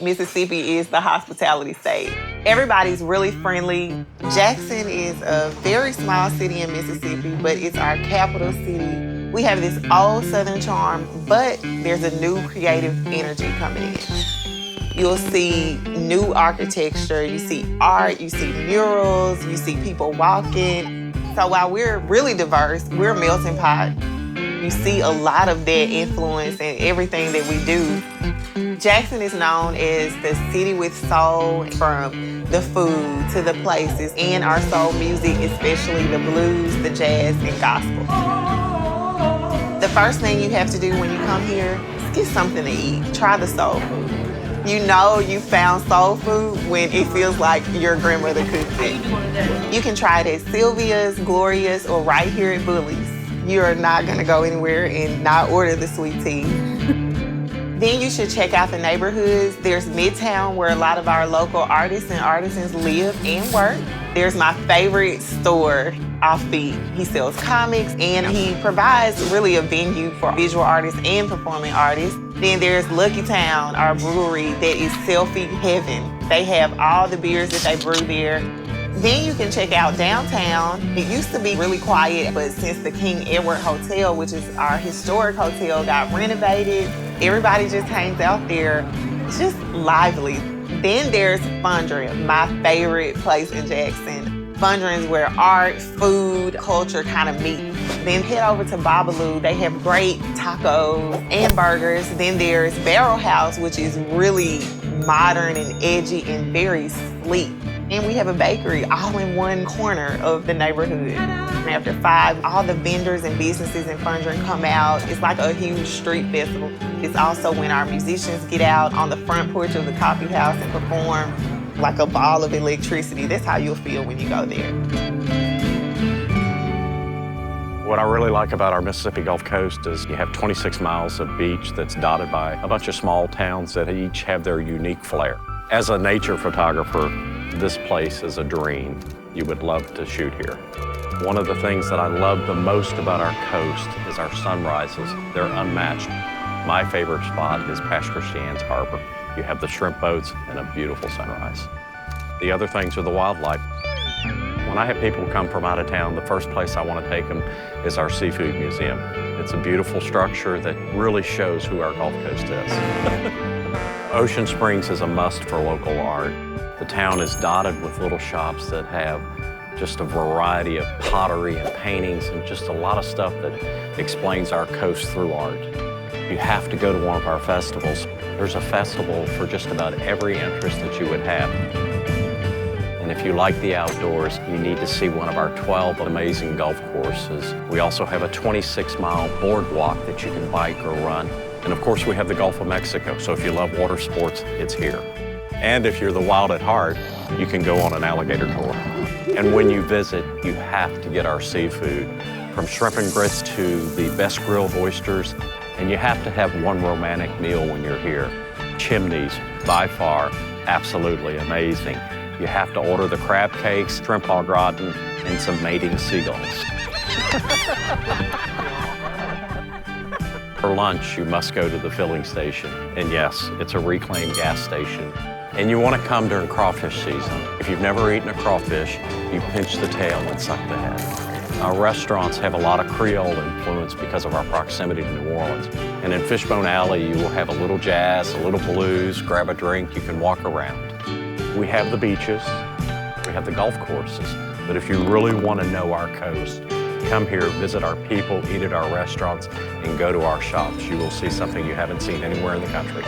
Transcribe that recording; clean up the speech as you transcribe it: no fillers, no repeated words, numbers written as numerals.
Mississippi is the hospitality state. Everybody's really friendly. Jackson is a very small city in Mississippi, but it's our capital city. We have this old Southern charm, but there's a new creative energy coming in. You'll see new architecture, you see art, you see murals, you see people walking. So while we're really diverse, we're a melting pot. You see a lot of that influence in everything that we do. Jackson is known as the city with soul, from the food to the places, and our soul music, especially the blues, the jazz, and gospel. The first thing you have to do when you come here is get something to eat. Try the soul food. You know you found soul food when it feels like your grandmother cooked it. You can try it at Sylvia's, Gloria's, or right here at Bully's. You're not gonna go anywhere and not order the sweet tea. Then you should check out the neighborhoods. There's Midtown, where a lot of our local artists and artisans live and work. There's my favorite store, Offbeat. He sells comics, and he provides really a venue for visual artists and performing artists. Then there's Lucky Town, our brewery that is selfie heaven. They have all the beers that they brew there. Then you can check out downtown. It used to be really quiet, but since the King Edward Hotel, which is our historic hotel, got renovated, everybody just hangs out there. It's just lively. Then there's Fondren, my favorite place in Jackson. Fondren is where art, food, culture kind of meet. Then head over to Babalu. They have great tacos and burgers. Then there's BARRELHOUSE, which is really modern and edgy and very sleek. And we have a bakery all in one corner of the neighborhood. And after 5, all the vendors and businesses in Fondren come out. It's like a huge street festival. It's also when our musicians get out on the front porch of the coffee house and perform like a ball of electricity. That's how you'll feel when you go there. What I really like about our Mississippi Gulf Coast is you have 26 miles of beach that's dotted by a bunch of small towns that each have their unique flair. As a nature photographer, this place is a dream. You would love to shoot here. One of the things that I love the most about our coast is our sunrises. They're unmatched. My favorite spot is past Christiane's Harbor. You have the shrimp boats and a beautiful sunrise. The other things are the wildlife. When I have people come from out of town, the first place I want to take them is our Seafood Museum. It's a beautiful structure that really shows who our Gulf Coast is. Ocean Springs is a must for local art. The town is dotted with little shops that have just a variety of pottery and paintings and just a lot of stuff that explains our coast through art. You have to go to one of our festivals. There's a festival for just about every interest that you would have. And if you like the outdoors, you need to see one of our 12 amazing golf courses. We also have a 26-mile boardwalk that you can bike or run. And of course, we have the Gulf of Mexico, so if you love water sports, it's here. And if you're the wild at heart, you can go on an alligator tour. And when you visit, you have to get our seafood, from shrimp and grits to the best grilled oysters, and you have to have one romantic meal when you're here. Chimneys, by far, absolutely amazing. You have to order the crab cakes, shrimp au gratin, and some mating seagulls. For lunch, you must go to the filling station. And yes, it's a reclaimed gas station. And you want to come during crawfish season. If you've never eaten a crawfish, you pinch the tail and suck the head. Our restaurants have a lot of Creole influence because of our proximity to New Orleans. And in Fishbone Alley, you will have a little jazz, a little blues, grab a drink, you can walk around. We have the beaches, we have the golf courses, but if you really want to know our coast, come here, visit our people, eat at our restaurants, and go to our shops. You will see something you haven't seen anywhere in the country.